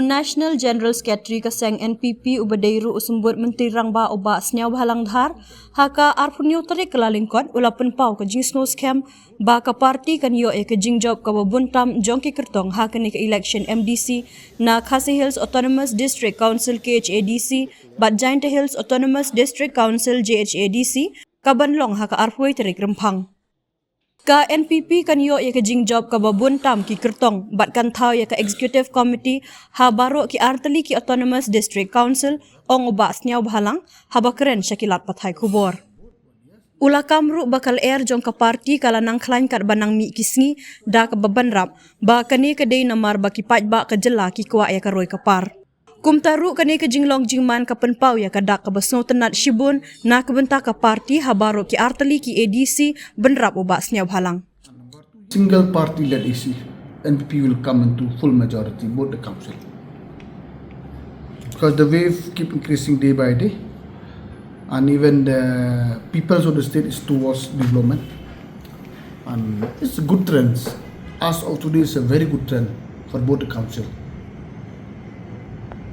National General Secretary kaseng NPP ubadairu usumbut Menteri Rangba Oba Sniawbhalang Dhar haka arpunyo tarik kelalingkot ulapan pau ke jingsno scam ba ka parti kan yo ke jingjob ka buntam jongki kyrtong haka ni ke election MDC na Khasi Hills Autonomous District Council KHADC bat Giant Hills Autonomous District Council JHADC kabanlong haka arpuai tarik rempang. Ka NPP kan yo ke jingjob ka babuntam ki kyrtong bat kan thau ya ka executive committee ha baroh ki artylli ki autonomous district council ong Oba Sniawbhalang ha bakren syakilat pathai kubor. Ula kamru bakal jong ka parti kala nang klain kat banang mi kisngi da ka babanrap ba kani kedai namar baki pajba ka jela ki kwa ya ka roi kapar. Kum taru kani ke jinglong jingman ka penpau ya kadak ka basno tenat shibun na kebenta ka parti ha baroh ki artylli ki ADC benrap Oba Sniawbhalang. Single party led AC, NPP will come into full majority, both the council. Because the wave keep increasing day by day, and even the peoples of the state is towards development, and it's a good trend. As of today, it's a very good trend for both the council.